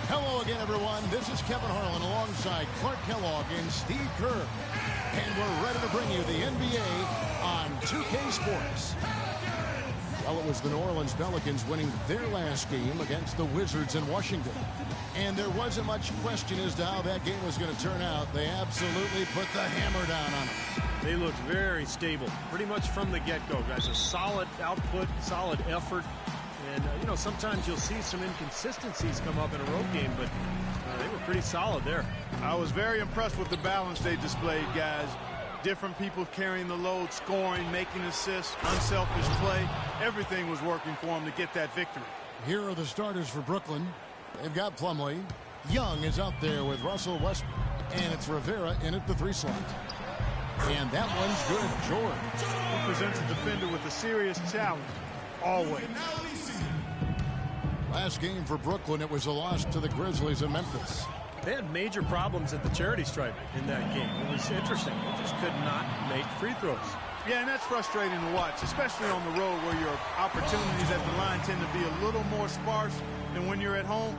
Hello again, everyone. This is Kevin Harlan alongside Clark Kellogg and Steve Kerr. And we're ready to bring you the NBA on 2K Sports. Well, it was the New Orleans Pelicans winning their last game against the Wizards in Washington. And there wasn't much question as to how that game was going to turn out. They absolutely put the hammer down on them. They looked very stable, pretty much from the get-go, guys. A solid output, solid effort. And, you know, sometimes you'll see some inconsistencies come up in a road game, but they were pretty solid there. I was very impressed with the balance they displayed, guys. Different people carrying the load, scoring, making assists, unselfish play. Everything was working for them to get that victory. Here are the starters for Brooklyn. They've got Plumlee. Young is out there with Russell Westbrook. And it's Rivera in at the 3 slot. And that one's good. George. He presents a defender with a serious challenge. Always. Last game for Brooklyn, it was a loss to the Grizzlies in Memphis. They had major problems at the charity stripe in that game. It was interesting. They just could not make free throws. Yeah, and that's frustrating to watch, especially on the road where your opportunities at the line tend to be a little more sparse than when you're at home.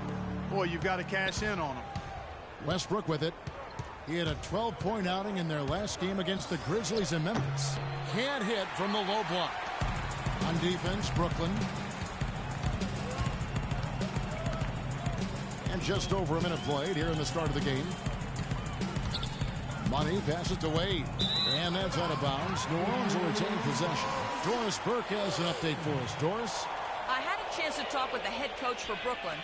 Boy, you've got to cash in on them. Westbrook with it. He had a 12-point outing in their last game against the Grizzlies in Memphis. Can't hit from the low block. On defense, Brooklyn. And just over a minute played here in the start of the game. Money passes to Wade. And that's out of bounds. New Orleans will retain possession. Doris Burke has an update for us. Doris? I had a chance to talk with the head coach for Brooklyn.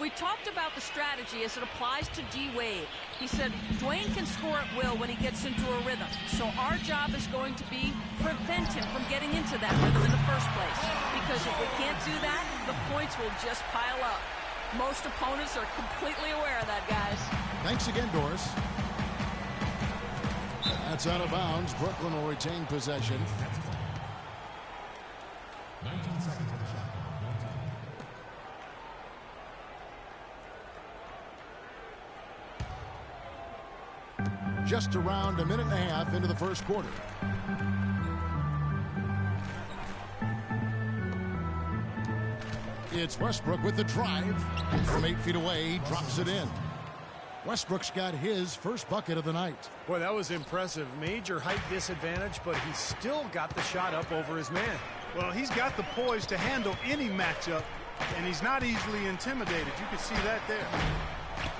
We talked about the strategy as it applies to D. Wade. He said Dwayne can score at will when he gets into a rhythm. So our job is going to be prevent him from getting into that rhythm in the first place. Because if we can't do that, the points will just pile up. Most opponents are completely aware of that, guys. Thanks again, Doris. That's out of bounds. Brooklyn will retain possession. 19 seconds on the shot. Just around a minute and a half into the first quarter. It's Westbrook with the drive. From 8 feet away, he drops it in. Westbrook's got his first bucket of the night. Boy, that was impressive. Major height disadvantage, but he still got the shot up over his man. Well, he's got the poise to handle any matchup, and he's not easily intimidated. You can see that there.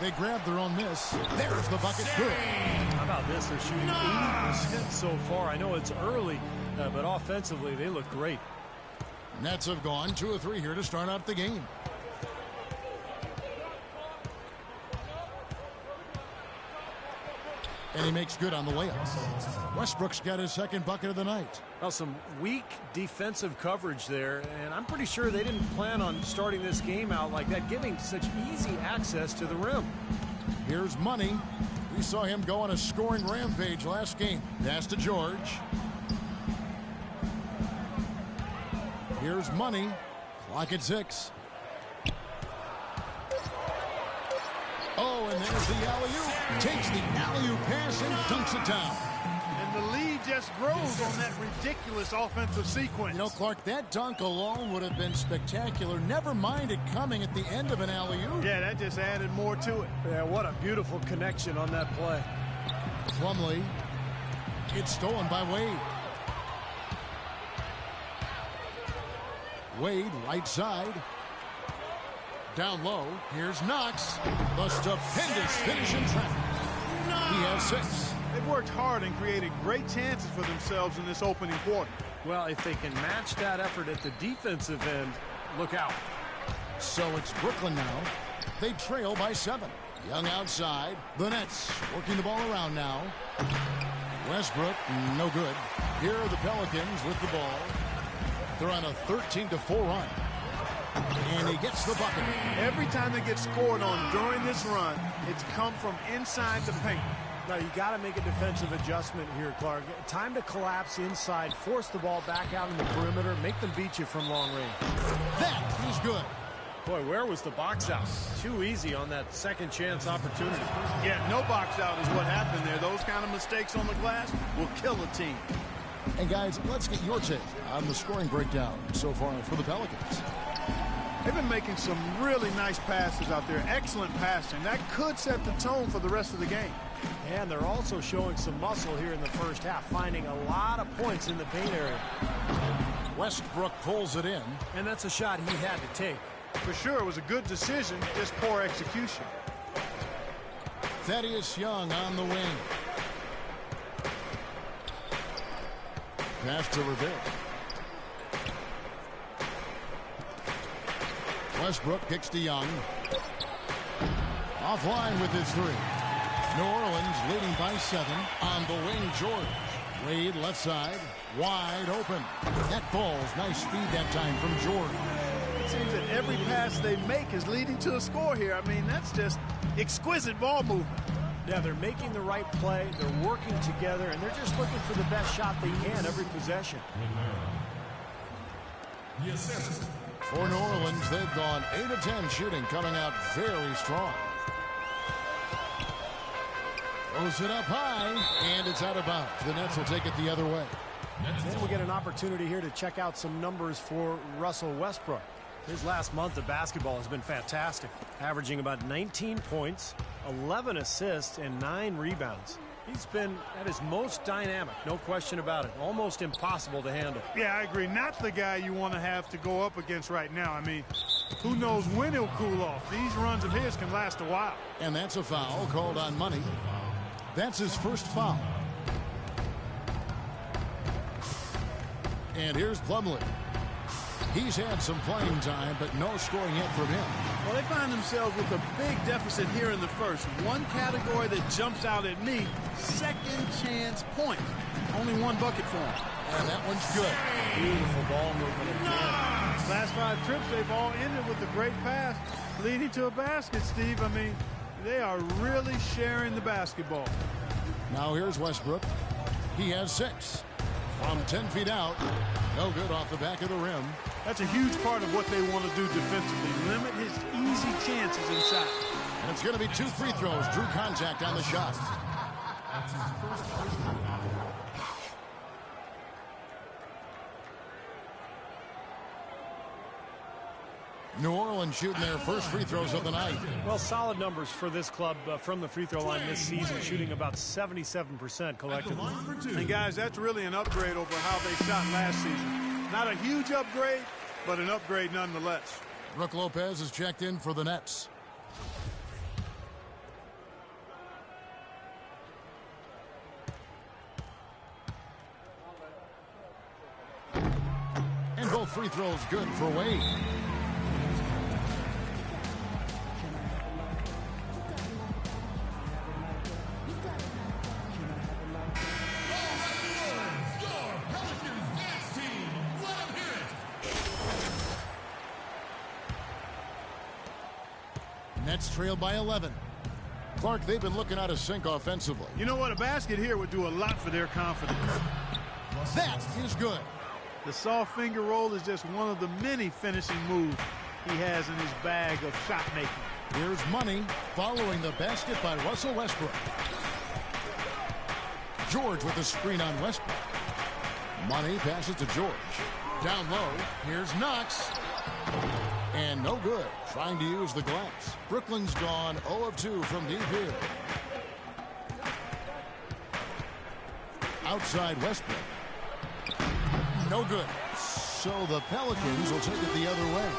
They grab their own miss. There's the bucket. Good. How about this? They're shooting 80% so far. I know it's early, but offensively, they look great. Nets have gone 2 of 3 here to start out the game. And he makes good on the layups. Westbrook's got his second bucket of the night. Well, some weak defensive coverage there, and I'm pretty sure they didn't plan on starting this game out like that, giving such easy access to the rim. Here's Money. We saw him go on a scoring rampage last game. Pass to George. Here's Money. Clock at 6. Oh, and there's the alley-oop. Takes the alley-oop pass and dunks it down. And the lead just grows on that ridiculous offensive sequence. You know, Clark, that dunk alone would have been spectacular. Never mind it coming at the end of an alley-oop. Yeah, that just added more to it. Yeah, what a beautiful connection on that play. Plumlee. It's stolen by Wade. Wade, right side. Down low, here's Knox. The stupendous finish in traffic. He has 6. They've worked hard and created great chances for themselves in this opening quarter. Well, if they can match that effort at the defensive end, look out. So it's Brooklyn now. They trail by 7. Young outside. The Nets working the ball around now. Westbrook, no good. Here are the Pelicans with the ball. They're on a 13-4 run. And he gets the bucket. Every time they get scored on during this run, it's come from inside the paint. Now, you got to make a defensive adjustment here, Clark. Time to collapse inside, force the ball back out in the perimeter, make them beat you from long range. That is good. Boy, where was the box out? Too easy on that second chance opportunity. Yeah, no box out is what happened there. Those kind of mistakes on the glass will kill a team. And guys, let's get your take on the scoring breakdown so far for the Pelicans. They've been making some really nice passes out there. Excellent passing. That could set the tone for the rest of the game. And they're also showing some muscle here in the first half, finding a lot of points in the paint area. Westbrook pulls it in. And that's a shot he had to take. For sure, it was a good decision, just poor execution. Thaddeus Young on the wing. Pass to Rivera. Westbrook kicks to Young. Offline with his three. New Orleans leading by 7. On the wing, George. Wade left side. Wide open. That ball's nice speed that time from George. It seems that every pass they make is leading to a score here. I mean, that's just exquisite ball movement. Yeah, they're making the right play. They're working together, and they're just looking for the best shot they can every possession. For New Orleans, they've gone 8 of 10 shooting, coming out very strong. Throws it up high, and it's out of bounds. The Nets will take it the other way. Then we get an opportunity here to check out some numbers for Russell Westbrook. His last month of basketball has been fantastic, averaging about 19 points, 11 assists, and 9 rebounds. He's been at his most dynamic, no question about it. Almost impossible to handle. Yeah, I agree. Not the guy you want to have to go up against right now. I mean, who knows when he'll cool off. These runs of his can last a while. And that's a foul called on Money. That's his first foul. And here's Plumlee. He's had some playing time, but no scoring yet from him. Well, they find themselves with a big deficit here in the first. One category that jumps out at me, second chance point. Only one bucket for them. And that one's good. Beautiful ball movement again. Last 5 trips, they've all ended with a great pass, leading to a basket, Steve. I mean, they are really sharing the basketball. Now here's Westbrook. He has 6. From 10 feet out. No good off the back of the rim. That's a huge part of what they want to do defensively. Limit his easy chances inside. And it's going to be 2 free throws. Drew contact on the shot. New Orleans shooting their first free throws of the night. Well, solid numbers for this club from the free throw line this season, shooting about 77% collectively. And guys, that's really an upgrade over how they shot last season. Not a huge upgrade, but an upgrade nonetheless. Brook Lopez is checked in for the Nets. And both free throws good for Wade. Nets trailed by 11. Clark, they've been looking out of sync offensively. You know what? A basket here would do a lot for their confidence. That is good. The soft finger roll is just one of the many finishing moves he has in his bag of shot making. Here's Money following the basket by Russell Westbrook. George with the screen on Westbrook. Money passes to George. Down low, here's Knox. And no good, trying to use the glass. Brooklyn's gone 0 of 2 from deep here. Outside Westbrook. No good. So the Pelicans will take it the other way.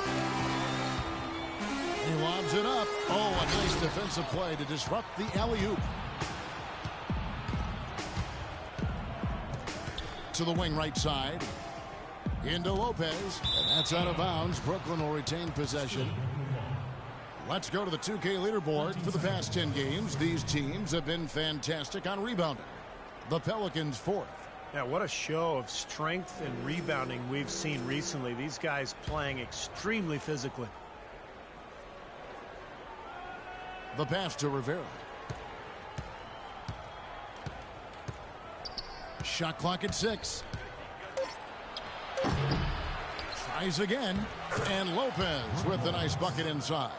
He lobs it up. Oh, a nice defensive play to disrupt the alley-oop. To the wing right side. Into Lopez. And that's out of bounds. Brooklyn will retain possession. Let's go to the 2K leaderboard. For the past 10 games, these teams have been fantastic on rebounding. The Pelicans 4th. Yeah, what a show of strength and rebounding we've seen recently. These guys playing extremely physically. The pass to Rivera. Shot clock at 6. Tries again. And Lopez with the nice bucket inside.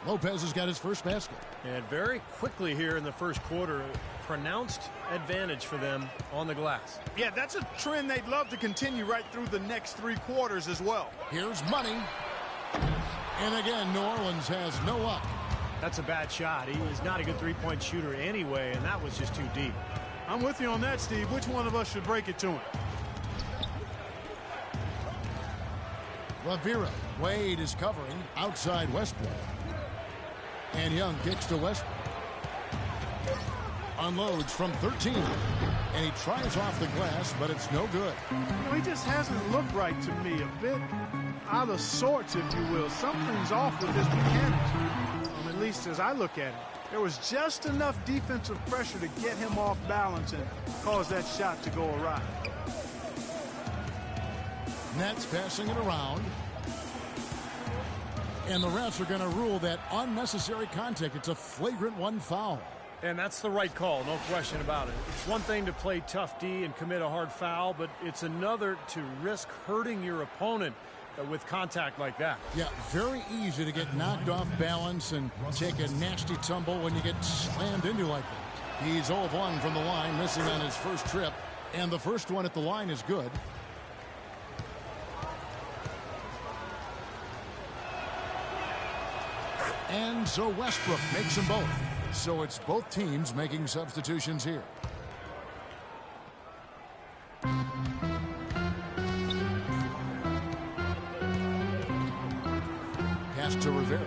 Lopez has got his first basket. And very quickly here in the first quarter, pronounced advantage for them on the glass. Yeah, that's a trend they'd love to continue right through the next 3 quarters as well. Here's Money. And again, New Orleans has no luck. That's a bad shot. He is not a good three-point shooter anyway, and that was just too deep. I'm with you on that, Steve. Which one of us should break it to him? Rivera. Wade is covering outside Westbrook. And Young kicks to Westbrook. Unloads from 13. And he tries off the glass, but it's no good. He just hasn't looked right to me. A bit out of sorts, if you will. Something's off with his mechanics. At least as I look at it. There was just enough defensive pressure to get him off balance and cause that shot to go awry. Nets passing it around. And the refs are going to rule that unnecessary contact. It's a flagrant one foul. And that's the right call, no question about it. It's one thing to play tough D and commit a hard foul, but it's another to risk hurting your opponent with contact like that. Yeah, very easy to get knocked off balance and take a nasty tumble when you get slammed into like that. He's 0 of 1 from the line, missing on his first trip. And the first one at the line is good. And so Westbrook makes them both. So it's both teams making substitutions here. Pass to Rivera.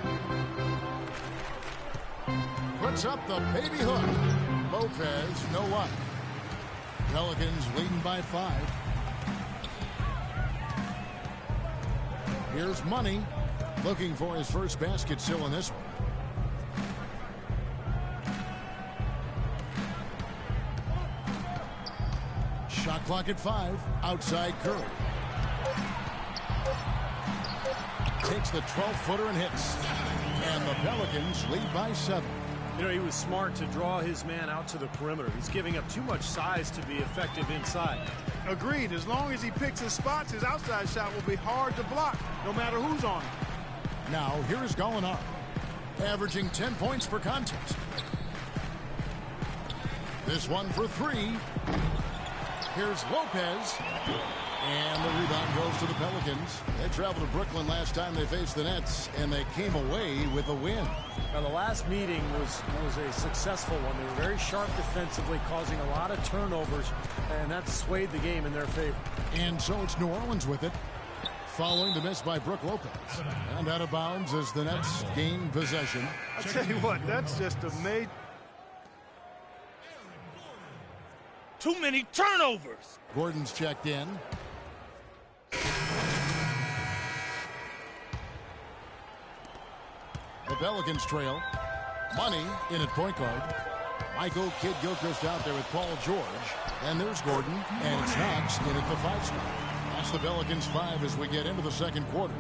Puts up the baby hook. Lopez, no luck. Pelicans leading by 5. Here's Money. Looking for his first basket still in this one. Shot clock at 5. Outside Curry. Takes the 12-footer and hits. And the Pelicans lead by 7. You know, he was smart to draw his man out to the perimeter. He's giving up too much size to be effective inside. Agreed. As long as he picks his spots, his outside shot will be hard to block, no matter who's on him. Now, here is Gallinari, averaging 10 points per contest. This one for 3. Here's Lopez. And the rebound goes to the Pelicans. They traveled to Brooklyn last time they faced the Nets, and they came away with a win. Now, the last meeting was a successful one. They were very sharp defensively, causing a lot of turnovers, and that swayed the game in their favor. And so it's New Orleans with it, following the miss by Brook Lopez. And out of bounds as the Nets gain possession. I tell you what, that's just amazing. Too many turnovers. Gordon's checked in. The Pelicans trail. Money in at point guard. Michael Kidd-Gilchrist out there with Paul George. And there's Gordon. And it's Knox in at the 5 spot. That's the Pelicans 5 as we get into the second quarter.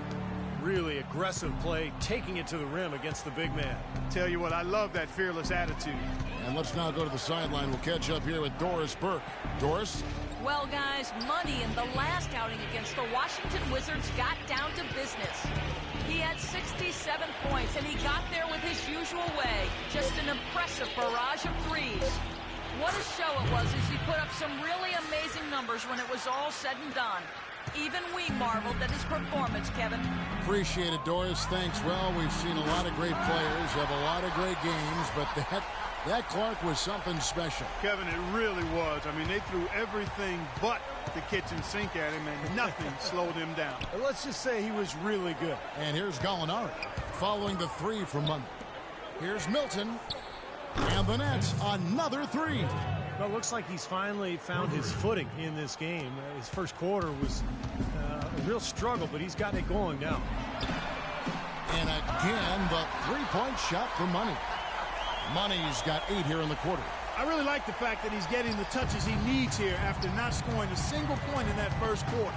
Really aggressive play, taking it to the rim against the big man. Tell you what, I love that fearless attitude. And let's now go to the sideline. We'll catch up here with Doris Burke. Doris? Well, guys, Money in the last outing against the Washington Wizards got down to business. He had 67 points, and he got there with his usual way. Just an impressive barrage of threes. What a show it was as he put up some really amazing numbers when it was all said and done. Even we marveled at his performance, Kevin. Appreciate it, Doris. Thanks. Well, we've seen a lot of great players, have a lot of great games, but that Clark was something special. Kevin, it really was. I mean, they threw everything but the kitchen sink at him, and nothing slowed him down. Let's just say he was really good. And here's Gallinari following the 3 from Money. Here's Milton. And the Nets, another 3. Well, it looks like he's finally found his footing in this game. His first quarter was a real struggle, but he's gotten it going now. And again, the 3-point shot for Money. Money's got 8 here in the quarter. I really like the fact that he's getting the touches he needs here after not scoring a single point in that first quarter.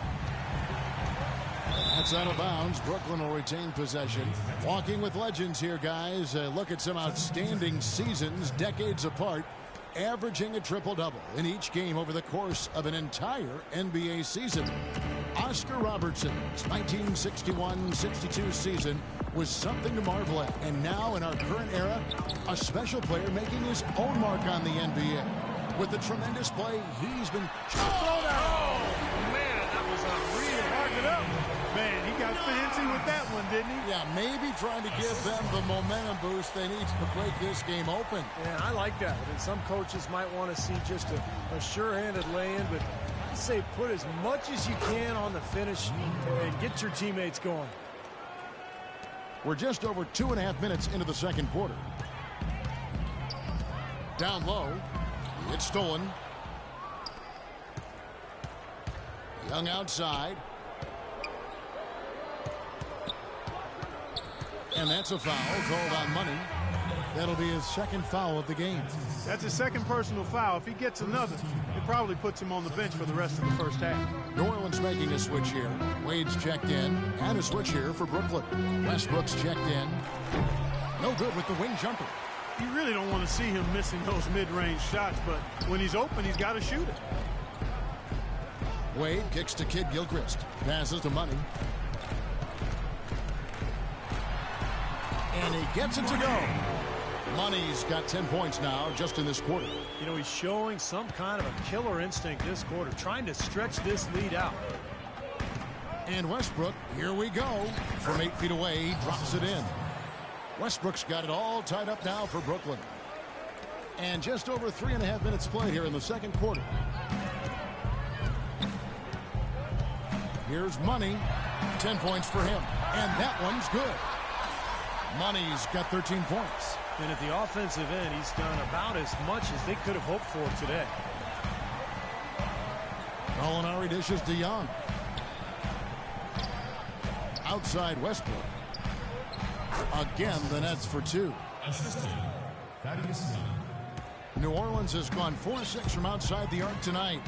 That's out of bounds. Brooklyn will retain possession. Walking with legends here, guys. Look at some outstanding seasons, decades apart, averaging a triple-double in each game over the course of an entire NBA season. Oscar Robertson's 1961-62 season was something to marvel at. And now, in our current era, a special player making his own mark on the NBA. With the tremendous play, he's been... Oh, man, that was unreal. Mark it up. Man, he got confidence with that one, didn't he? Yeah, maybe trying to give them the momentum boost they need to break this game open. Yeah, I like that. And some coaches might want to see just a sure-handed lay-in, but I say put as much as you can on the finish and get your teammates going. We're just over 2.5 minutes into the second quarter. Down low. It's stolen. Young outside. And that's a foul called on Money. That'll be his second foul of the game. That's his second personal foul. If he gets another, it probably puts him on the bench for the rest of the first half. New Orleans making a switch here. Wade's checked in. And a switch here for Brooklyn. Westbrook's checked in. No good with the wing jumper. You really don't want to see him missing those mid-range shots, but when he's open, he's got to shoot it. Wade kicks to Kid Gilchrist. Passes to Money. And he gets it to go. Money's got 10 points now just in this quarter. You know, he's showing some kind of a killer instinct this quarter, trying to stretch this lead out. And Westbrook, here we go. From 8 feet away, he drops it in. Westbrook's got it all tied up now for Brooklyn. And just over 3.5 minutes played here in the second quarter. Here's Money. 10 points for him. And that one's good. Money's got 13 points. And at the offensive end, he's done about as much as they could have hoped for today. Gallinari dishes to Young. Outside Westbrook. Again, the Nets for 2. New Orleans has gone 4-6 from outside the arc tonight.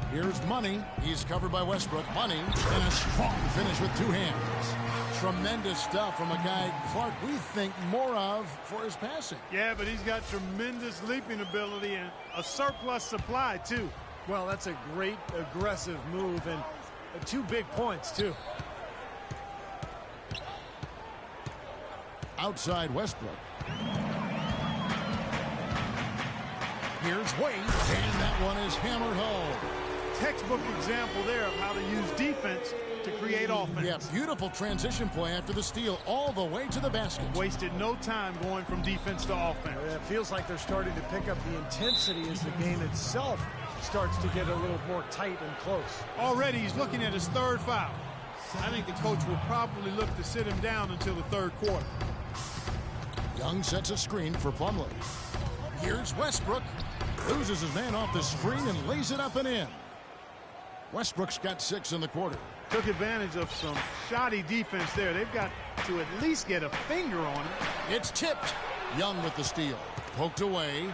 Here's Money. He's covered by Westbrook. Money, and a strong finish with 2 hands. Tremendous stuff from a guy, Clark, we think more of for his passing. Yeah, but he's got tremendous leaping ability and a surplus supply, too. Well, that's a great aggressive move, and 2 big points, too. Outside Westbrook. Here's Wade, and that one is hammered home. Textbook example there of how to use defense to create offense. Yeah, beautiful transition play after the steal all the way to the basket. Wasted no time going from defense to offense. It feels like they're starting to pick up the intensity as the game itself starts to get a little more tight and close. Already he's looking at his 3rd foul. I think the coach will probably look to sit him down until the 3rd quarter. Young sets a screen for Plumlee. Here's Westbrook. Loses his man off the screen and lays it up and in. Westbrook's got 6 in the quarter. Took advantage of some shoddy defense there. They've got to at least get a finger on him. It's tipped. Young with the steal. Poked away.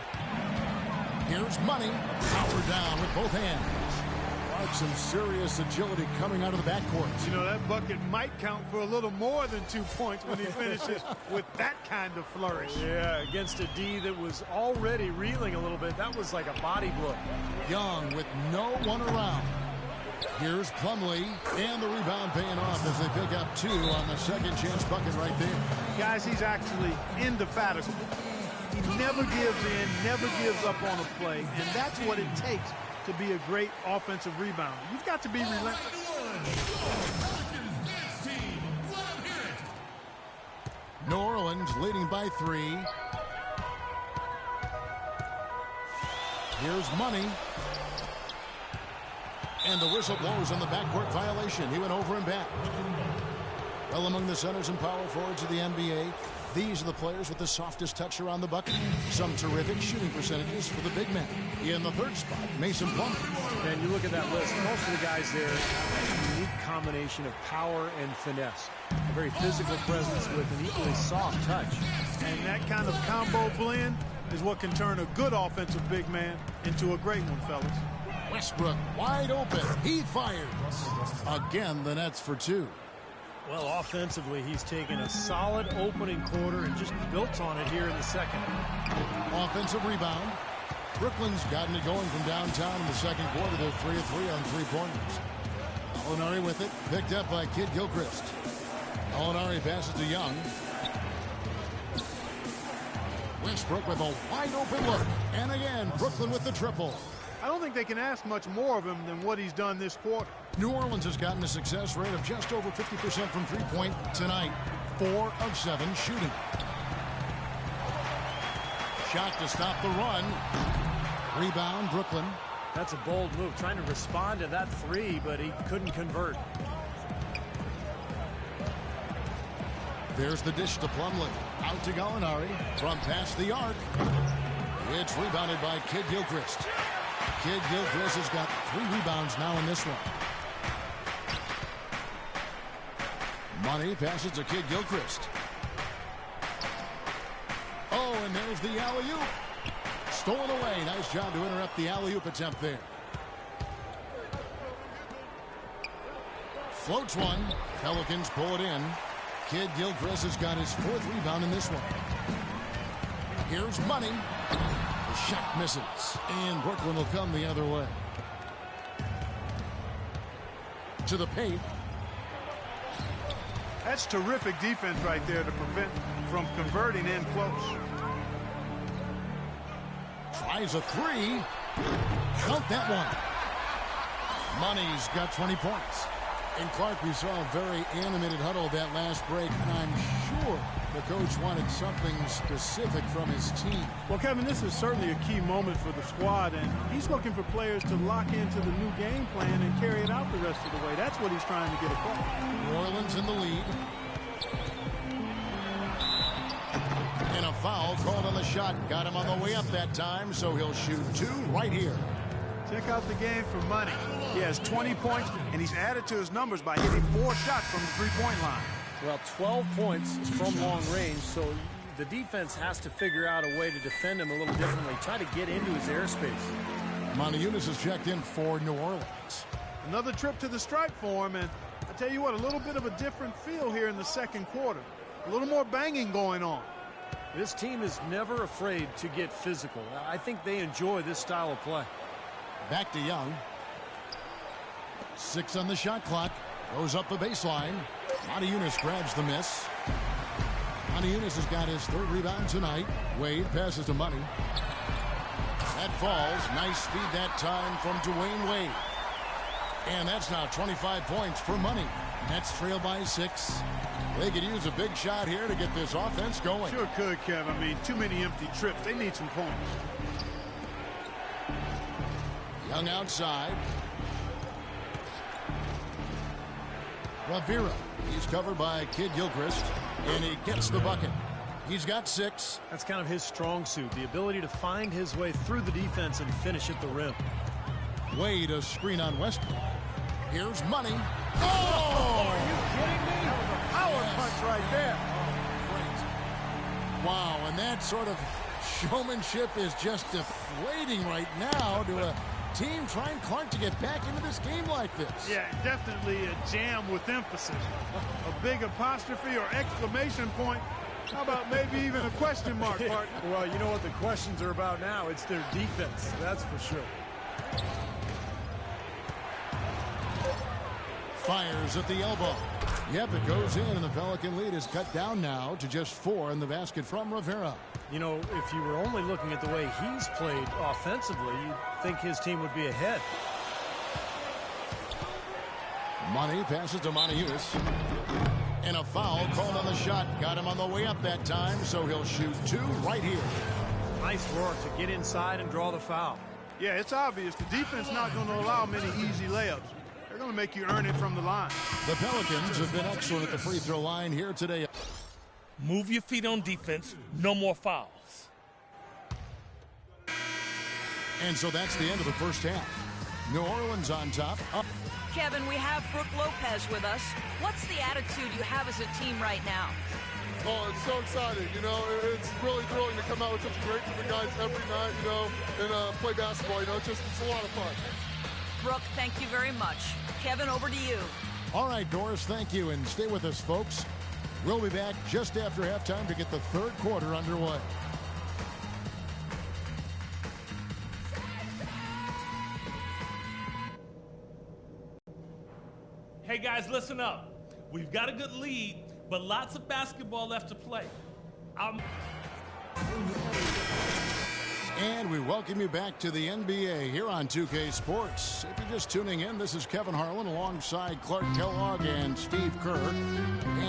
Here's Money. Power down with both hands. Like some serious agility coming out of the backcourt. You know, that bucket might count for a little more than 2 points when he finishes with that kind of flourish. Yeah, against a D that was already reeling a little bit. That was like a body blow. Young with no one around. Here's Plumlee, and the rebound paying off as they pick up 2 on the second chance bucket right there. Guys, he's actually indefatigable. He never gives in, never gives up on a play, and that's what it takes to be a great offensive rebounder. You've got to be relentless. New Orleans leading by 3. Here's Money. And the whistle blows on the backcourt violation. He went over and back. Well, among the centers and power forwards of the NBA, these are the players with the softest touch around the bucket. Some terrific shooting percentages for the big men. In the 3rd spot, Mason Plumlee. And you look at that list, most of the guys there have a unique combination of power and finesse. A very physical presence with an equally soft touch. And that kind of combo blend is what can turn a good offensive big man into a great one, fellas. Westbrook wide open. He fires. Again, the Nets for 2. Well, offensively, he's taken a solid opening quarter and just built on it here in the second. Offensive rebound. Brooklyn's gotten it going from downtown in the second quarter. They're 3 of 3 on 3-pointers. Gallinari with it. Picked up by Kid Gilchrist. Gallinari passes to Young. Westbrook with a wide open look. And again, Brooklyn with the triple. I don't think they can ask much more of him than what he's done this quarter. New Orleans has gotten a success rate of just over 50% from three-point tonight. 4 of 7 shooting. Shot to stop the run. Rebound, Brooklyn. That's a bold move, trying to respond to that three, but he couldn't convert. There's the dish to Plumlee. Out to Gallinari from past the arc. It's rebounded by Kid Gilchrist. Kid Gilchrist has got 3 rebounds now in this one. Money passes to Kid Gilchrist. Oh, and there's the alley-oop. Stolen away. Nice job to interrupt the alley-oop attempt there. Floats one. Pelicans pull it in. Kid Gilchrist has got his 4th rebound in this one. Here's Money. The shot misses. And Brooklyn will come the other way. To the paint. That's terrific defense right there to prevent from converting in close. Tries a 3. Count that one. Money's got 20 points. And Clark, we saw a very animated huddle that last break, and I'm sure the coach wanted something specific from his team. Well, Kevin, this is certainly a key moment for the squad, and he's looking for players to lock into the new game plan and carry it out the rest of the way. That's what he's trying to get across. New Orleans in the lead. And a foul called on the shot. Got him on the way up that time, so he'll shoot 2 right here. Check out the game for Money. He has 20 points, and he's added to his numbers by hitting 4 shots from the three-point line. Well, 12 points is from long range, so the defense has to figure out a way to defend him a little differently, try to get into his airspace. Montejunas has checked in for New Orleans. Another trip to the stripe for him, and I tell you what, a little bit of a different feel here in the second quarter. A little more banging going on. This team is never afraid to get physical. I think they enjoy this style of play. Back to Young. 6 on the shot clock. Goes up the baseline. Montejunas grabs the miss. Montejunas has got his 3rd rebound tonight. Wade passes to Money. That falls. Nice speed that time from Dwayne Wade. And that's now 25 points for Money. Nets trail by 6. They could use a big shot here to get this offense going. Sure could, Kev. I mean, too many empty trips. They need some points. Young outside. Rivera. He's covered by Kid Gilchrist, and he gets the bucket. He's got 6. That's kind of his strong suit, the ability to find his way through the defense and finish at the rim. Wade, a screen on Westbrook. Here's Money. Oh! Are you kidding me? That was a power punch right there. Great. Wow, and that sort of showmanship is just deflating right now to a team trying Clark to get back into this game like this. Yeah, definitely a jam with emphasis. A big apostrophe or exclamation point. How about maybe even a question mark, partner? Well, you know what the questions are about now. It's their defense, that's for sure. Fires at the elbow. Yep, it goes in, and the Pelican lead is cut down now to just 4 in the basket from Rivera. You know, if you were only looking at the way he's played offensively, you'd think his team would be ahead. Money passes to Montejunas. And a foul called on the shot. Got him on the way up that time, so he'll shoot 2 right here. Nice work to get inside and draw the foul. Yeah, it's obvious. The defense not going to allow many easy layups. They're going to make you earn it from the line. The Pelicans have been excellent at the free throw line here today. Move your feet on defense. No more fouls. And so that's the end of the first half. New Orleans on top. Kevin, we have Brooke Lopez with us. What's the attitude you have as a team right now? Oh, it's so exciting. You know, it's really thrilling to come out with such a great group of guys every night, you know, and play basketball. You know, it's a lot of fun. Brooke, thank you very much. Kevin, over to you. All right, Doris, thank you. And stay with us, folks. We'll be back just after halftime to get the third quarter underway. Hey, guys, listen up. We've got a good lead, but lots of basketball left to play. And we welcome you back to the NBA here on 2K Sports. If you're just tuning in, this is Kevin Harlan alongside Clark Kellogg and Steve Kerr.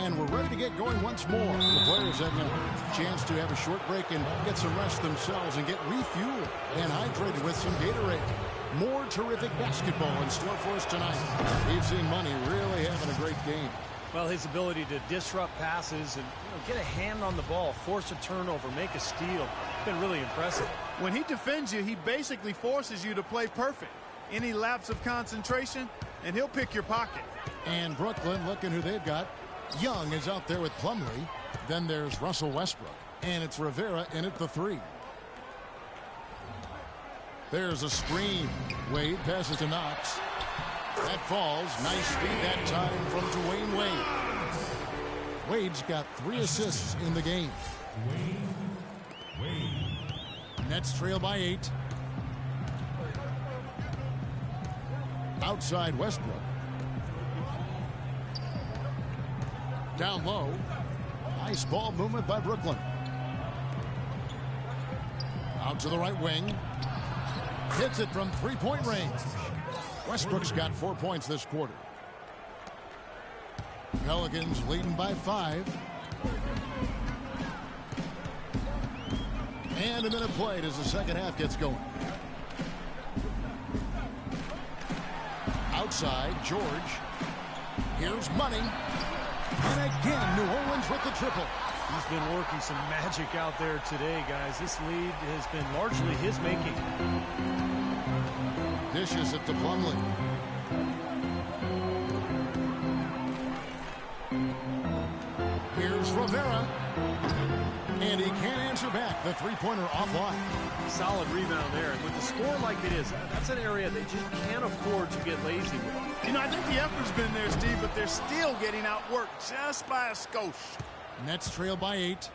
And we're ready to get going once more. The players having a chance to have a short break and get some rest themselves and get refueled and hydrated with some Gatorade. More terrific basketball in store for us tonight. We've seen Money really having a great game. Well, his ability to disrupt passes and get a hand on the ball, force a turnover, make a steal, been really impressive. When he defends you, he basically forces you to play perfect. Any lapse of concentration, and he'll pick your pocket. And Brooklyn, looking who they've got. Young is out there with Plumlee. Then there's Russell Westbrook. And it's Rivera in at the 3. There's a screen. Wade passes to Knox. That falls. Nice feed that time from Dwayne Wade. Wade's got 3 assists in the game. Nets trail by 8. Outside Westbrook. Down low. Nice ball movement by Brooklyn. Out to the right wing. Hits it from 3-point range. Westbrook's got 4 points this quarter. Pelicans leading by 5. And a minute played as the second half gets going. Outside, George. Here's Money. And again, New Orleans with the triple. He's been working some magic out there today, guys. This lead has been largely his making. Dishes it to Plumlee. Here's Rivera. And he can't answer back. The three-pointer offline. Solid rebound there. And with the score like it is, that's an area they just can't afford to get lazy with. You know, I think the effort's been there, Steve, but they're still getting outworked just by a skosh. Nets trail by 8.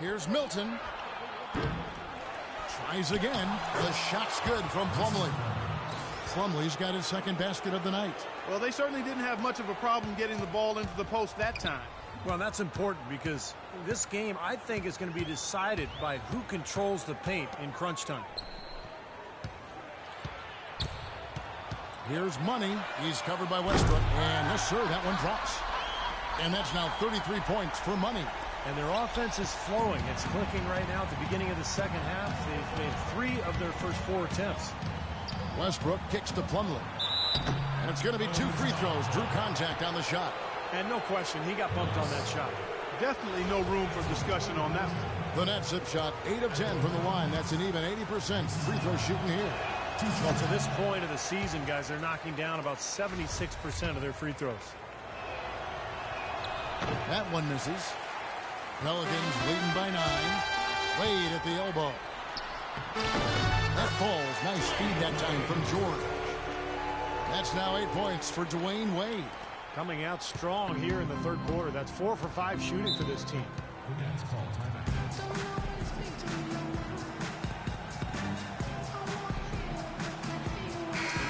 Here's Milton. Tries again. The shot's good from Plumlee. Plumlee's got his second basket of the night. Well, they certainly didn't have much of a problem getting the ball into the post that time. Well, that's important because this game, I think, is going to be decided by who controls the paint in crunch time. Here's Money. He's covered by Westbrook. And yes, sir, that one drops. And that's now 33 points for Money. And their offense is flowing. It's clicking right now at the beginning of the second half. They've made 3 of their first 4 attempts. Westbrook kicks to Plumlee. And it's going to be 2 free throws. Drew contact on the shot. And no question, he got bumped on that shot. Definitely no room for discussion on that one. The Nets have shot 8 of 10 from the line. That's an even 80% free throw shooting here. Well, to this point of the season, guys, they're knocking down about 76% of their free throws. That one misses. Pelicans leading by 9. Wade at the elbow. That falls. Nice speed that time from George. That's now 8 points for Dwayne Wade. Coming out strong here in the third quarter. That's 4 for 5 shooting for this team. The Nets call timeout.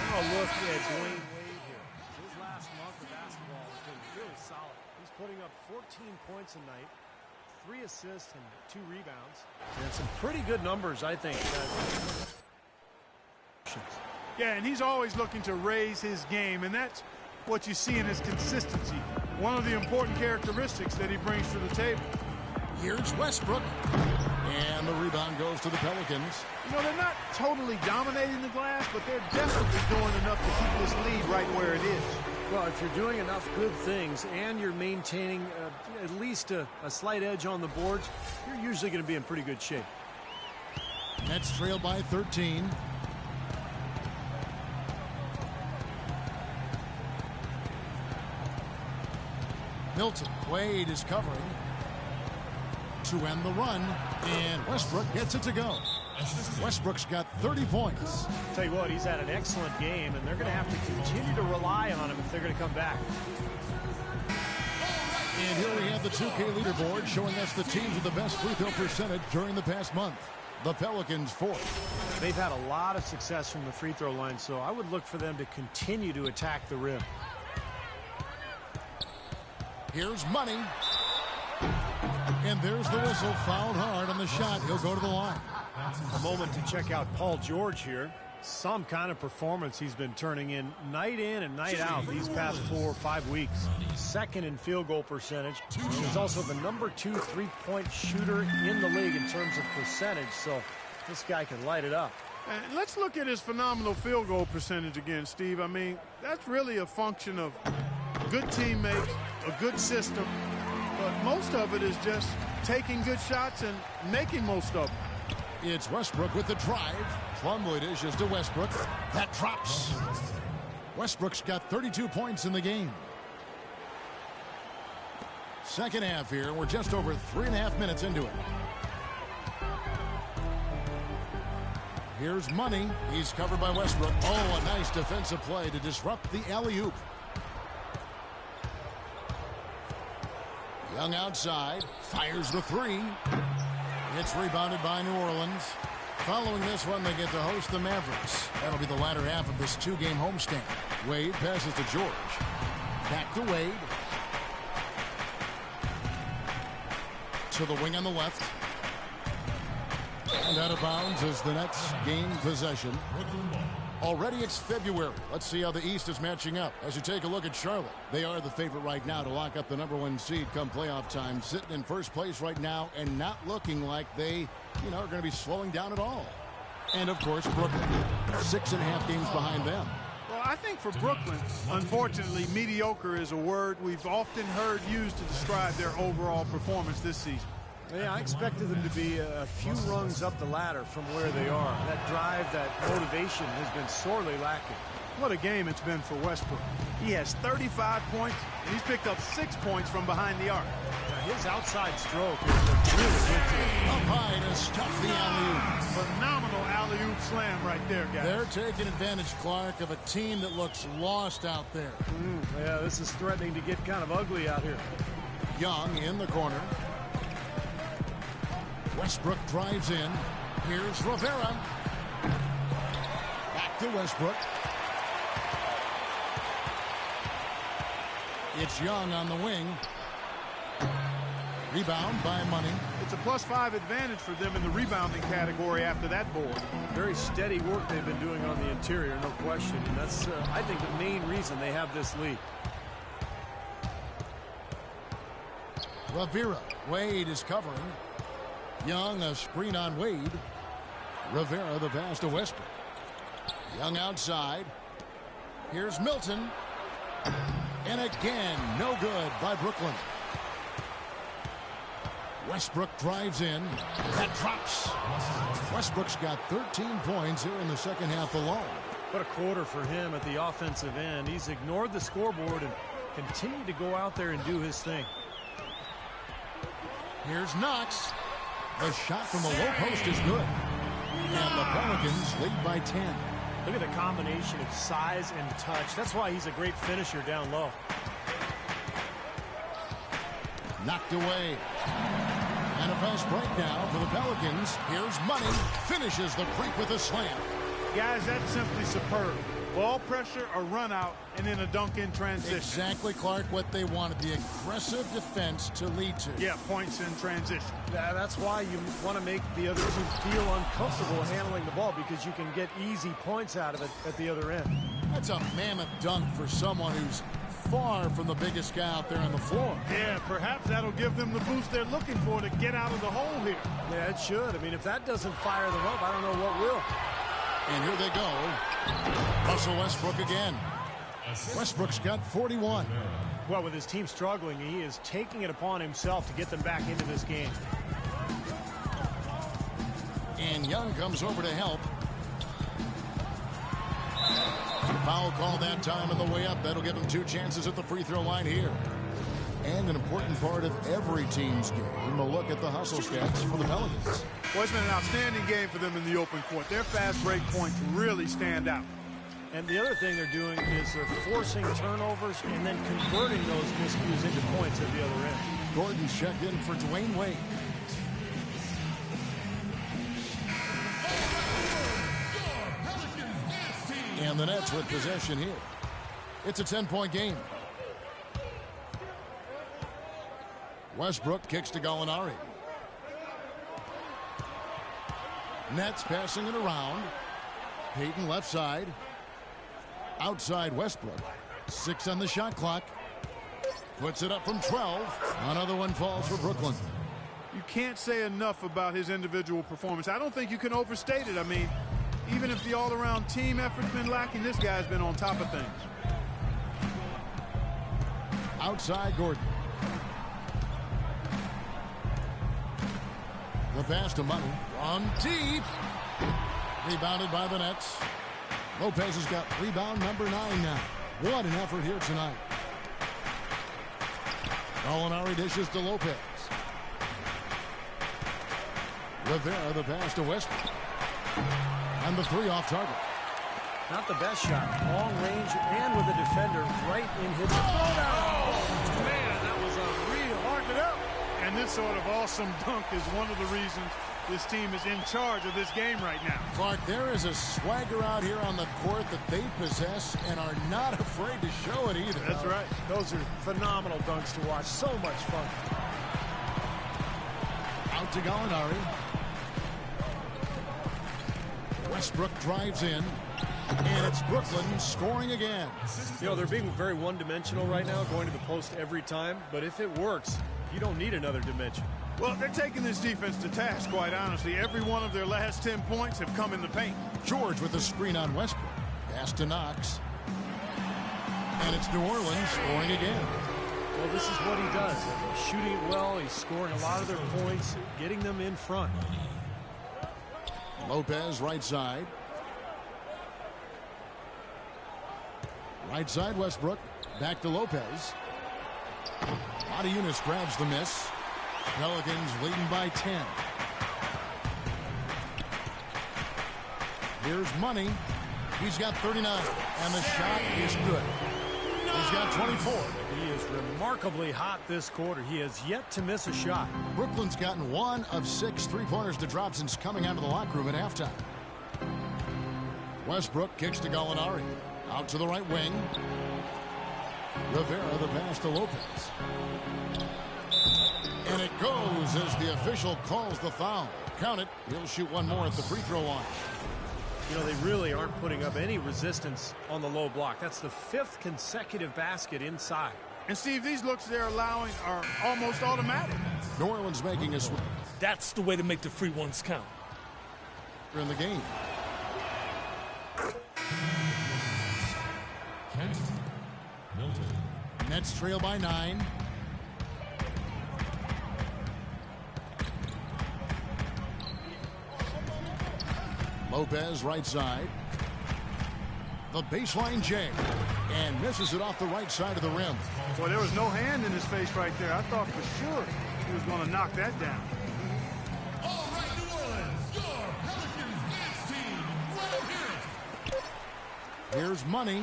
Now a look at Dwayne Wade here. His last month of basketball has been really solid. He's putting up 14 points a night, 3 assists and 2 rebounds. And some pretty good numbers, I think. Yeah, and he's always looking to raise his game, and that's what you see in his consistency. One of the important characteristics that he brings to the table. Here's Westbrook. And the rebound goes to the Pelicans. You know, they're not totally dominating the glass, but they're definitely doing enough to keep this lead right where it is. Well, if you're doing enough good things and you're maintaining at least a slight edge on the boards, you're usually going to be in pretty good shape. Nets trail by 13. Milton. Wade is covering to end the run, and Westbrook gets it to go. Westbrook's got 30 points. Tell you what, he's had an excellent game, and they're going to have to continue to rely on him if they're going to come back. And here we have the 2K leaderboard showing us the teams with the best free throw percentage during the past month. The Pelicans' fourth. They've had a lot of success from the free throw line, so I would look for them to continue to attack the rim. Here's Money. And there's the whistle. Fouled hard on the shot. He'll go to the line. A moment to check out Paul George here. Some kind of performance he's been turning in and night out these past 4 or 5 weeks. Second in field goal percentage. He's also the #2 3-point shooter in the league in terms of percentage, so this guy can light it up. And let's look at his phenomenal field goal percentage again, Steve. I mean, that's really a function of good teammates, a good system, but most of it is just taking good shots and making most of them. It's Westbrook with the drive. Plumlee dishes to Westbrook. That drops. Westbrook's got 32 points in the game. Second half here. We're just over 3.5 minutes into it. Here's Money. He's covered by Westbrook. Oh, a nice defensive play to disrupt the alley-oop. Young outside. Fires the three. It's rebounded by New Orleans. Following this one, they get to host the Mavericks. That'll be the latter half of this 2-game homestand. Wade passes to George. Back to Wade. To the wing on the left. And out of bounds as the Nets gain possession. Already it's February. Let's see how the East is matching up. As you take a look at Charlotte, they are the favorite right now to lock up the #1 seed come playoff time. Sitting in first place right now and not looking like they, are going to be slowing down at all. And, of course, Brooklyn. 6.5 games behind them. Well, I think for Brooklyn, unfortunately, mediocre is a word we've often heard used to describe their overall performance this season. Yeah, I expected them to be a few rungs up the ladder from where they are. That drive, that motivation has been sorely lacking. What a game it's been for Westbrook. He has 35 points, and he's picked up 6 points from behind the arc. Now, his outside stroke has looked really good today. Up high to stuff the alley-oop. Phenomenal alley-oop slam right there, guys. They're taking advantage, Clark, of a team that looks lost out there. Yeah, this is threatening to get kind of ugly out here. Young in the corner. Westbrook drives in. Here's Rivera. Back to Westbrook. It's Young on the wing. Rebound by Money. It's a +5 advantage for them in the rebounding category after that board. Very steady work they've been doing on the interior, no question. And that's, I think, the main reason they have this lead. Rivera. Wade is covering. Young, a screen on Wade. Rivera, the pass to Westbrook. Young outside. Here's Milton. And again, no good by Brooklyn. Westbrook drives in. That drops. Westbrook's got 13 points here in the second half alone. What a quarter for him at the offensive end. He's ignored the scoreboard and continued to go out there and do his thing. Here's Knox. The shot from the low post is good. And the Pelicans lead by 10. Look at the combination of size and touch. That's why he's a great finisher down low. Knocked away. And a fast break now for the Pelicans. Here's Money. Finishes the break with a slam. Guys, that's simply superb. Ball pressure, a run out, and then a dunk in transition. Exactly, Clark, what they wanted. The aggressive defense to lead to. Yeah, points in transition. That's why you want to make the other team feel uncomfortable handling the ball, because you can get easy points out of it at the other end. That's a mammoth dunk for someone who's far from the biggest guy out there on the floor. Yeah, perhaps that'll give them the boost they're looking for to get out of the hole here. Yeah, it should. I mean, if that doesn't fire them up, I don't know what will. And here they go. Russell Westbrook again. Westbrook's got 41. Well, with his team struggling, he is taking it upon himself to get them back into this game. And Young comes over to help. Foul call that time on the way up. That'll give him 2 chances at the free throw line here. And an important part of every team's game, a look at the hustle stats for the Pelicans. Well, it's been an outstanding game for them in the open court. Their fast break points really stand out. And the other thing they're doing is they're forcing turnovers and then converting those miscues into points at the other end. Gordon's checked in for Dwayne Wade. And the Nets with possession here. It's a 10-point game. Westbrook kicks to Gallinari. Nets passing it around. Payton left side. Outside Westbrook. 6 on the shot clock. Puts it up from 12. Another one falls for Brooklyn. You can't say enough about his individual performance. I don't think you can overstate it. I mean, even if the all-around team effort's been lacking, this guy's been on top of things. Outside Gordon. The pass to Money. From deep. Rebounded by the Nets. Lopez has got rebound number 9 now. What an effort here tonight. Gallinari dishes to Lopez. Rivera the pass to Westbrook. And the 3 off target. Not the best shot. Long range and with a defender right in his throwdown. Oh, man, that was unreal. Mark it up. And this sort of awesome dunk is one of the reasons this team is in charge of this game right now. Clark, there is a swagger out here on the court that they possess and are not afraid to show it either. That's right. Those are phenomenal dunks to watch. So much fun. Out to Gallinari. Westbrook drives in. And it's Brooklyn scoring again. You know, they're being very one-dimensional right now, going to the post every time. But if it works, you don't need another dimension. Well, they're taking this defense to task, quite honestly. Every one of their last 10 points have come in the paint. George with the screen on Westbrook. Pass to Knox. And it's New Orleans scoring again. Well, this is what he does. He's shooting it well. He's scoring a lot of their points, getting them in front. Lopez right side. Right side Westbrook. Back to Lopez. Yunus grabs the miss. Pelicans leading by 10. Here's Money. He's got 39. And the shot is good. He's got 24. He is remarkably hot this quarter. He has yet to miss a shot. Brooklyn's gotten 1 of 6 3-pointers to drop since coming out of the locker room at halftime. Westbrook kicks to Gallinari. Out to the right wing. Rivera the pass to Lopez. And it goes as the official calls the foul. Count it. He'll shoot one more at the free throw line. You know, they really aren't putting up any resistance on the low block. That's the 5th consecutive basket inside. And, Steve, these looks they're allowing are almost automatic. New Orleans making a switch. That's the way to make the free ones count. In the game. Kent Milton. Nets trail by 9. Lopez right side. The baseline J. And misses it off the right side of the rim. Boy, there was no hand in his face right there. I thought for sure he was going to knock that down. All right, New Orleans, your Pelicans dance team. Let 'em hear it. Here's Money.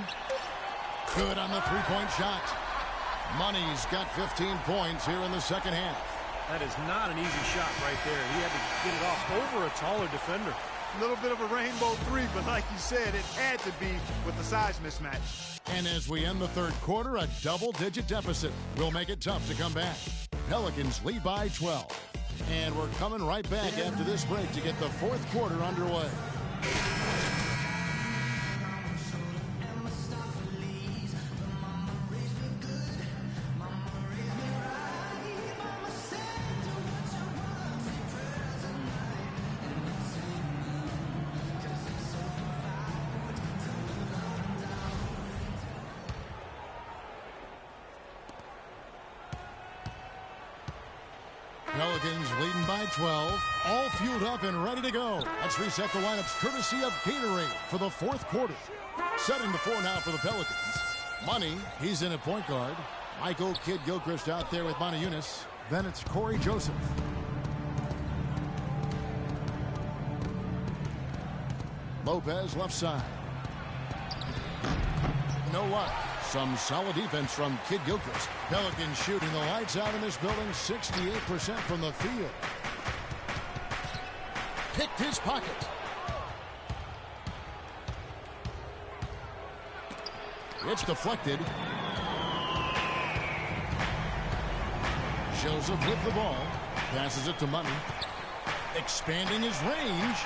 Good on the 3-point shot. Money's got 15 points here in the second half. That is not an easy shot right there. He had to get it off over a taller defender. A little bit of a rainbow 3, but like you said, it had to be with the size mismatch. And as we end the third quarter, a double-digit deficit will make it tough to come back. Pelicans lead by 12. And we're coming right back after this break to get the fourth quarter underway. Pelicans leading by 12, all fueled up and ready to go. Let's reset the lineups courtesy of Gatorade for the fourth quarter. Setting the floor now for the Pelicans. Money, he's in at point guard. Michael Kidd-Gilchrist out there with Yunus. Then it's Corey Joseph. Lopez left side. No luck. Some solid defense from Kidd-Gilchrist. Pelicans shooting the lights out in this building, 68% from the field. Picked his pocket. It's deflected. Joseph with the ball. Passes it to Money. Expanding his range.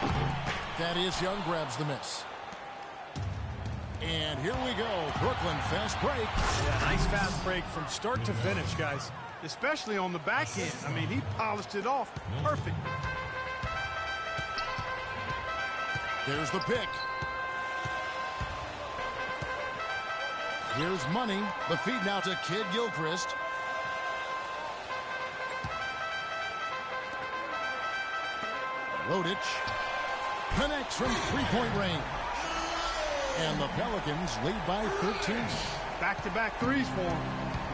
Thaddeus Young grabs the miss. And here we go. Brooklyn fast break. Yeah, nice fast break from start to finish, guys. Especially on the back end. I mean, he polished it off perfect. There's the pick. Here's Money. The feed now to Kid Gilchrist. Rodich connects from three-point range. And the Pelicans lead by 13. Back-to-back threes for him.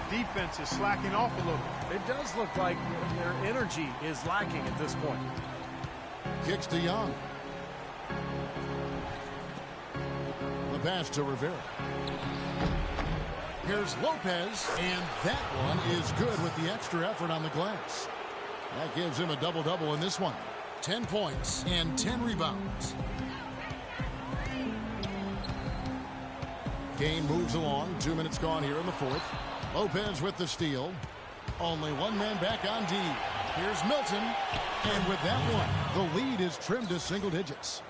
The defense is slacking off a little. It does look like their energy is lacking at this point. Kicks to Young. The pass to Rivera. Here's Lopez, and that one is good with the extra effort on the glass. That gives him a double-double in this one. 10 points and 10 rebounds. Game moves along. 2 minutes gone here in the fourth. Lopez with the steal. Only one man back on D. Here's Milton. And with that one, the lead is trimmed to single digits.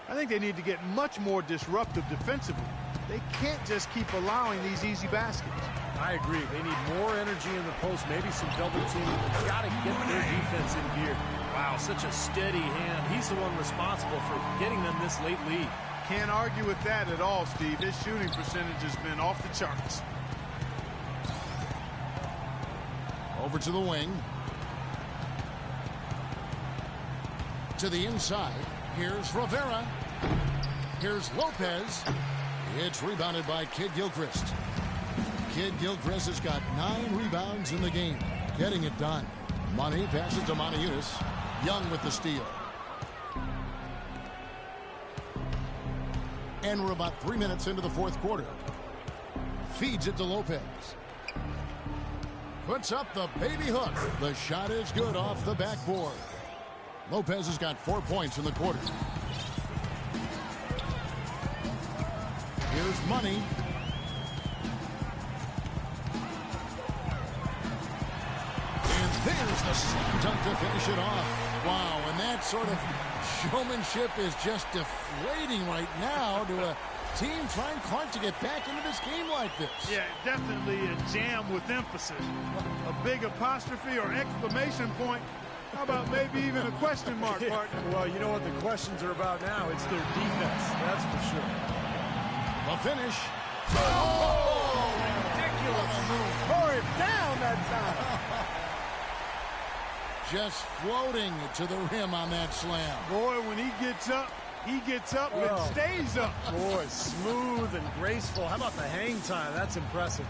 I think they need to get much more disruptive defensively. They can't just keep allowing these easy baskets. I agree. They need more energy in the post, maybe some double teaming. They've got to get their defense in gear. Wow, such a steady hand. He's the one responsible for getting them this late lead. Can't argue with that at all, Steve. His shooting percentage has been off the charts. Over to the wing. To the inside. Here's Rivera. Here's Lopez. It's rebounded by Kid Gilchrist. Kid Gilchrist has got 9 rebounds in the game. Getting it done. Money passes to Monteunitas. Young with the steal. And we're about 3 minutes into the fourth quarter. Feeds it to Lopez. Puts up the baby hook. The shot is good off the backboard. Lopez has got 4 points in the quarter. Here's Money. And there's the slam dunk to finish it off. Wow, and that sort of showmanship is just deflating right now to a team trying, Clark, to get back into this game like this. Yeah, definitely a jam with emphasis. A big apostrophe or exclamation point. How about maybe even a question mark, partner? Well, you know what the questions are about now? It's their defense, that's for sure. The finish. Oh, ridiculous. Tore it down that time. Just floating to the rim on that slam. Boy, when he gets up and stays up. Boy, smooth and graceful. How about the hang time? That's impressive.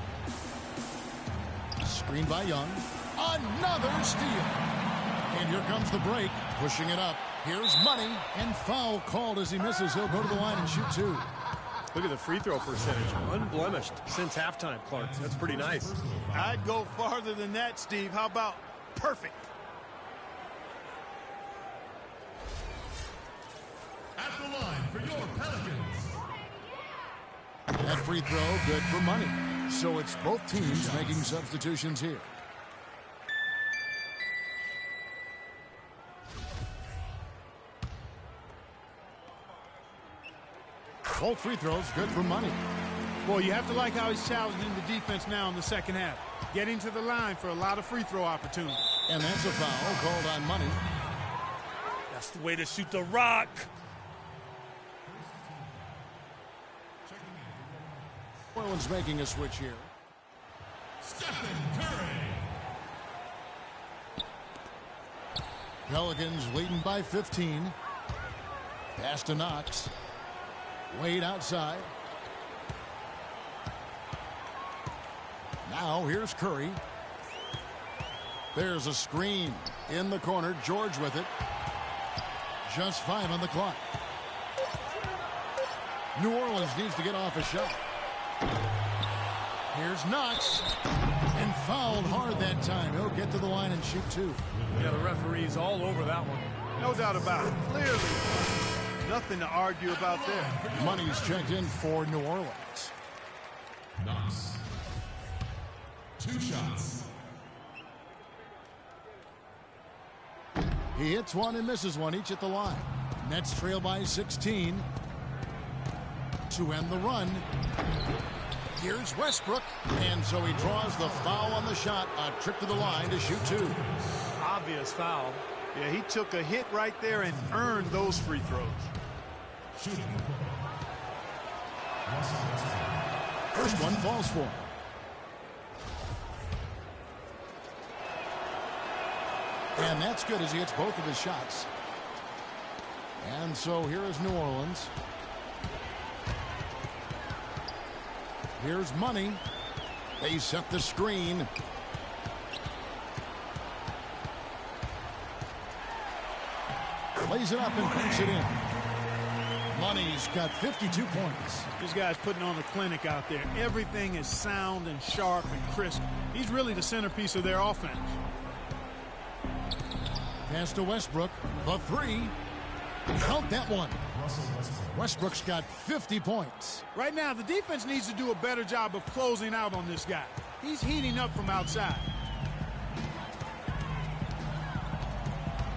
Screen by Young. Another steal. And here comes the break. Pushing it up. Here's Money. And foul called as he misses. He'll go to the line and shoot 2. Look at the free throw percentage. Unblemished since halftime, Clark. That's pretty nice. I'd go farther than that, Steve. How about perfect? At the line for your Pelicans. That free throw good for Money. So it's both teams making substitutions here. Both free throws good for Money. Boy, you have to like how he's challenging the defense now in the second half. Getting to the line for a lot of free throw opportunities. And that's a foul called on Money. That's the way to shoot the rock. Orland's making a switch here. Stephen Curry. Pelicans leading by 15. Pass to Knox. Wade outside. Now here's Curry. There's a screen in the corner. George with it. Just 5 on the clock. New Orleans needs to get off a shot. Here's Knox. And fouled hard that time. He'll get to the line and shoot 2. Yeah, the referee's all over that one. No doubt about it. Clearly, nothing to argue about there. Money's checked in for New Orleans. Knox. 2 shots. He hits one and misses one, each at the line. Nets trail by 16. To end the run. Here's Westbrook. And so he draws the foul on the shot. A trip to the line to shoot 2. Obvious foul. Yeah, he took a hit right there and earned those free throws. Shooting. First one falls for him. And that's good as he hits both of his shots. And so here is New Orleans. Here's Money. They set the screen. Plays it up and punks it in. Money's got 52 points. This guy's putting on a clinic out there. Everything is sound and sharp and crisp. He's really the centerpiece of their offense. Pass to Westbrook. The 3. Count that one. Westbrook's got 50 points. Right now, the defense needs to do a better job of closing out on this guy. He's heating up from outside.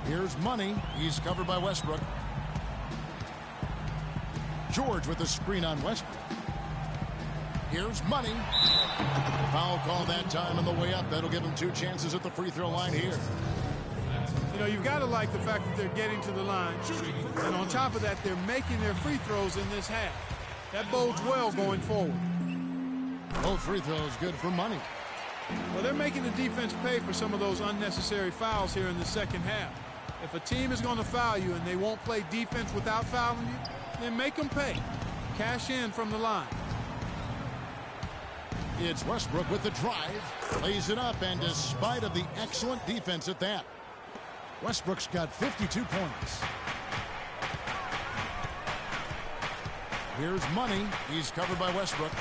Here's Money. He's covered by Westbrook. George with the screen on Westbrook. Here's Money. Foul call that time on the way up. That'll give him 2 chances at the free throw line here. You know, you've got to like the fact that they're getting to the line. And on top of that, they're making their free throws in this half. That bodes well going forward. Both free throws good for Money. Well, they're making the defense pay for some of those unnecessary fouls here in the second half. If a team is going to foul you and they won't play defense without fouling you, then make them pay. Cash in from the line. It's Westbrook with the drive. Plays it up, and despite of the excellent defense at that, Westbrook's got 52 points. Here's Money. He's covered by Westbrook.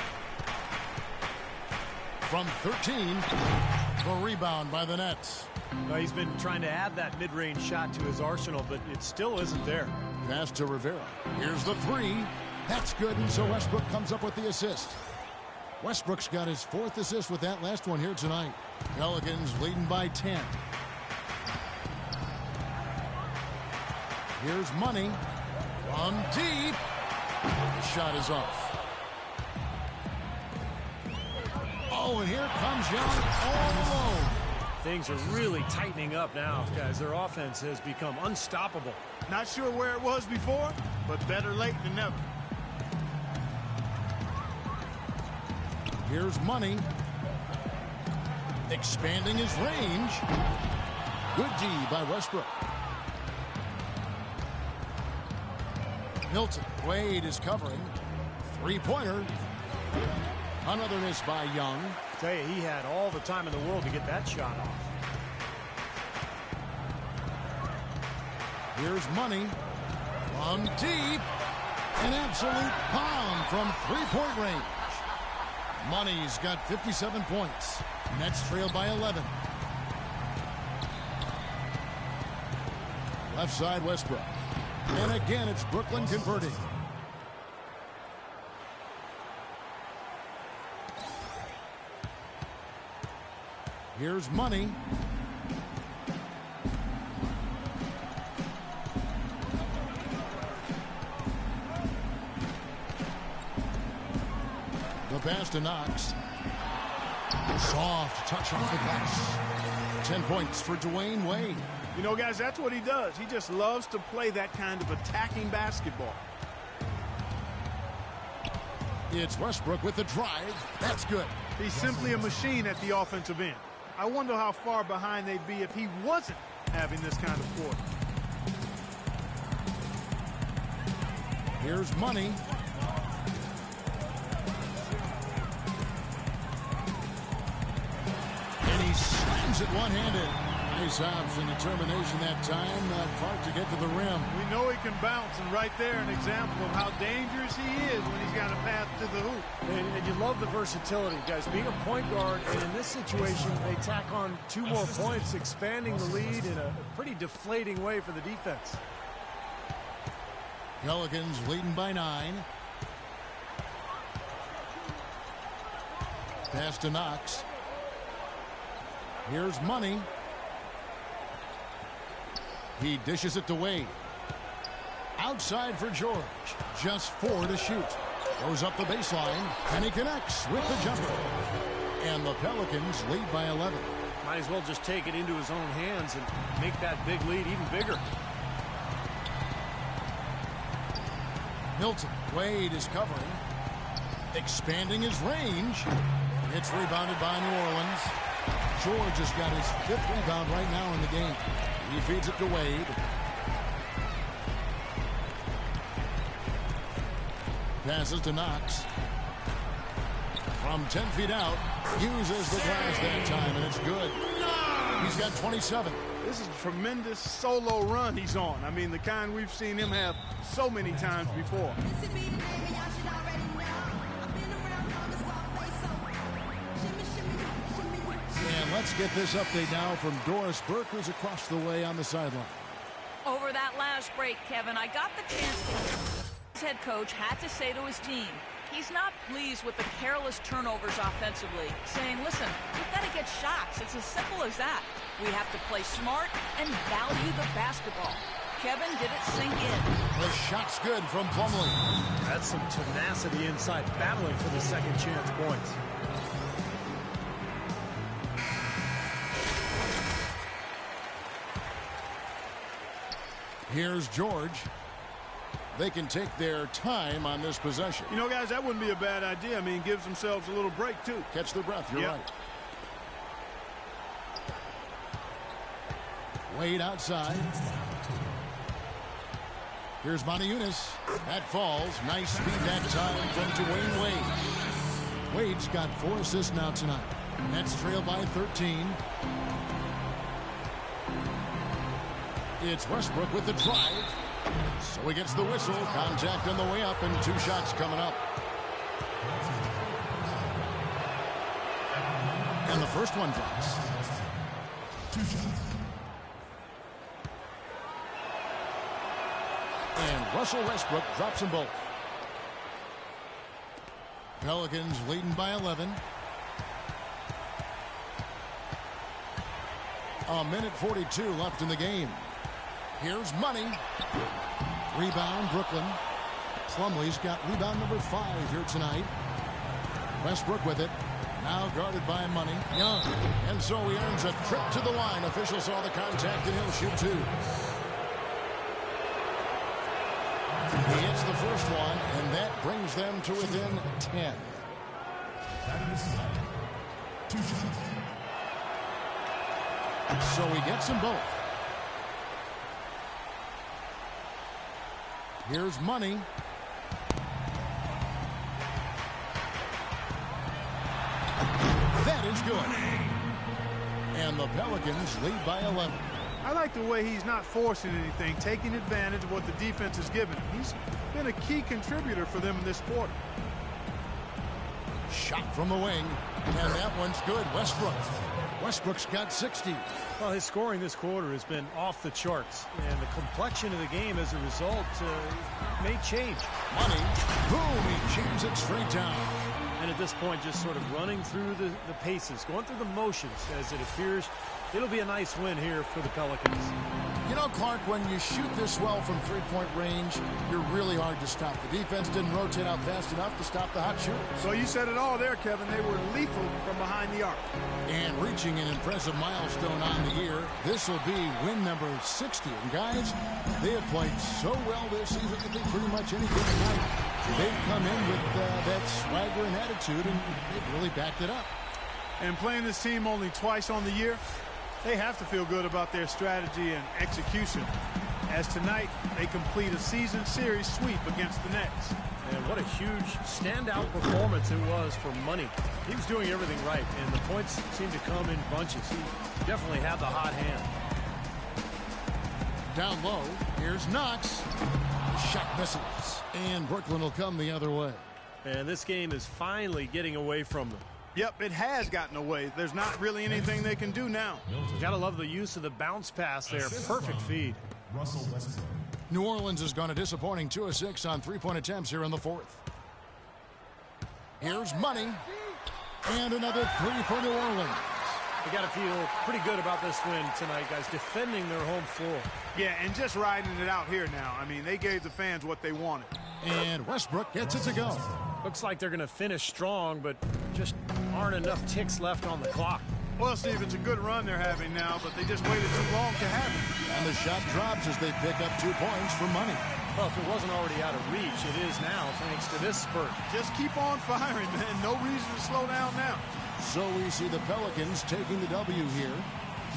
From 13, the rebound by the Nets. Well, he's been trying to add that mid-range shot to his arsenal, but it still isn't there. Pass to Rivera. Here's the 3. That's good, and so Westbrook comes up with the assist. Westbrook's got his 4th assist with that last one here tonight. Pelicans leading by 10. Here's Money. From deep. The shot is off. Oh, and here comes Young all alone. Things are really tightening up now, guys. Their offense has become unstoppable. Not sure where it was before, but better late than never. Here's Money. Expanding his range. Good D by Westbrook. Milton. Wade is covering. 3-pointer. Another miss by Young. I tell you, he had all the time in the world to get that shot off. Here's Money. From deep. An absolute pound from 3-point range. Money's got 57 points. Nets trail by 11. Left side Westbrook. And again, it's Brooklyn converting. Here's Money. The pass to Knox. Soft touch off the glass. 10 points for Dwayne Wade. You know, guys, that's what he does. He just loves to play that kind of attacking basketball. It's Westbrook with the drive. That's good. He's simply a machine at the offensive end. I wonder how far behind they'd be if he wasn't having this kind of quarter. Here's Money. And he slams it one-handed. Nice option, determination that time. Not far to get to the rim. We know he can bounce, and right there an example of how dangerous he is when he's got a path to the hoop. And you love the versatility, guys. Being a point guard, and in this situation, they tack on 2 more points, expanding the lead in a pretty deflating way for the defense. Pelicans leading by 9. Pass to Knox. Here's Money. He dishes it to Wade. Outside for George. Just 4 to shoot. Goes up the baseline, and he connects with the jumper. And the Pelicans lead by 11. Might as well just take it into his own hands and make that big lead even bigger. Milton. Wade is covering. Expanding his range. It's rebounded by New Orleans. George has got his 5th rebound right now in the game. He feeds it to Wade. Passes to Knox. From 10 feet out, uses the glass that time, and it's good. He's got 27. This is a tremendous solo run he's on. I mean, the kind we've seen him have so many times before. And let's get this update now from Doris Burke, who's across the way on the sideline. Over that last break, Kevin, I got the chance to hear his head coach had to say to his team, he's not pleased with the careless turnovers offensively, saying, listen, we've got to get shots. It's as simple as that. We have to play smart and value the basketball. Kevin, did it sink in? The shot's good from Plumlee. That's some tenacity inside, battling for the second chance points. Here's George. They can take their time on this possession. You know, guys, that wouldn't be a bad idea. I mean, gives themselves a little break, too. Catch their breath. You're right. Wade outside. Here's Montejunas. That falls. Nice speed that time from Dwayne Wade. Wade's got 4 assists now tonight. Nets trail by 13. It's Westbrook with the drive. So he gets the whistle. Contact on the way up, and 2 shots coming up. And the first one drops. 2 shots. And Russell Westbrook drops them both. Pelicans leading by 11. A minute 42 left in the game. Here's Money. Rebound, Brooklyn. Plumlee's got rebound number 5 here tonight. Westbrook with it. Now guarded by Money. Young. And so he earns a trip to the line. Official saw the contact, and he'll shoot 2. He hits the first one, and that brings them to within 10. 2 shots. So he gets them both. Here's Money. That is good. And the Pelicans lead by 11. I like the way he's not forcing anything, taking advantage of what the defense has given him. He's been a key contributor for them in this quarter. Shot from the wing, and that one's good. Westbrook's got 60. Well, his scoring this quarter has been off the charts, and the complexion of the game as a result may change. Money, boom, he jams it straight down. And at this point, just sort of running through the paces, going through the motions, as it appears it'll be a nice win here for the Pelicans. You know, Clark, when you shoot this well from three-point range, you're really hard to stop. The defense didn't rotate out fast enough to stop the hot shooters. So you said it all there, Kevin. They were lethal from behind the arc. And reaching an impressive milestone on the year, this will be win number 60. And guys, they have played so well this season, I think pretty much any given night, they've come in with that swagger and attitude, and they've really backed it up. And playing this team only twice on the year, they have to feel good about their strategy and execution. As tonight, they complete a season series sweep against the Nets. And what a huge standout performance it was for Money. He was doing everything right, and the points seemed to come in bunches. He definitely had the hot hand. Down low, here's Knox. Shot misses. And Brooklyn will come the other way. And this game is finally getting away from them. Yep, it has gotten away. There's not really anything they can do now. Gotta love the use of the bounce pass there. Perfect feed. Russell Westbrook. New Orleans has gone a disappointing 2 of 6 on three-point attempts here in the fourth. Here's Money. And another three for New Orleans. They got to feel pretty good about this win tonight, guys, defending their home floor. Yeah, and just riding it out here now. I mean, they gave the fans what they wanted. And Westbrook gets it to go. Looks like they're going to finish strong, but just aren't enough ticks left on the clock. Well, Steve, it's a good run they're having now, but they just waited too long to have it. And the shot drops as they pick up 2 points for money. Well, if it wasn't already out of reach, it is now thanks to this spurt. Just keep on firing, man. No reason to slow down now. So we see the Pelicans taking the W here.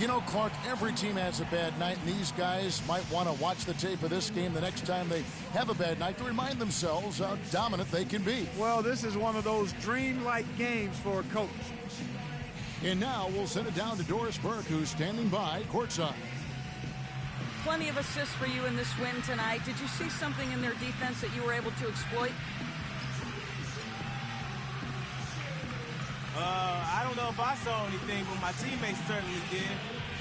You know, Clark, every team has a bad night, and these guys might want to watch the tape of this game the next time they have a bad night to remind themselves how dominant they can be. Well, this is one of those dreamlike games for a coach. And now we'll send it down to Doris Burke, who's standing by courtside. Plenty of assists for you in this win tonight. Did you see something in their defense that you were able to exploit? I don't know if I saw anything, but my teammates certainly did.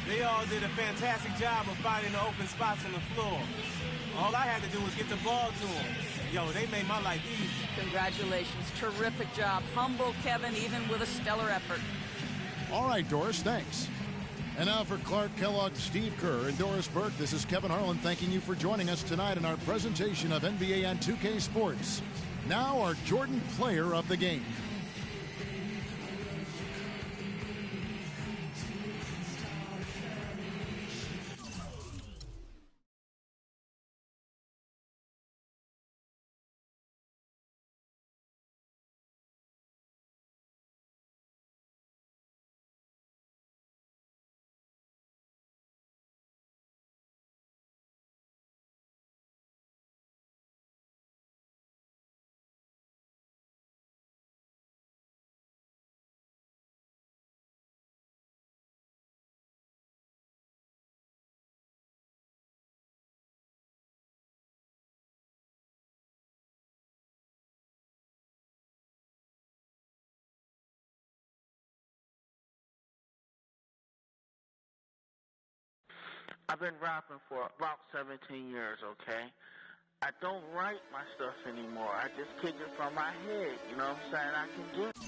They all did a fantastic job of finding the open spots on the floor. All I had to do was get the ball to them. Yo, they made my life easy. Congratulations. Terrific job. Humble Kevin, even with a stellar effort. All right, Doris, thanks. And now for Clark Kellogg, Steve Kerr, and Doris Burke, this is Kevin Harlan thanking you for joining us tonight in our presentation of NBA on 2K Sports. Now our Jordan Player of the Game. I've been rapping for about 17 years, okay? I don't write my stuff anymore. I just kick it from my head, you know what I'm saying? I can do that.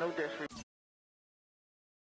No disrespect.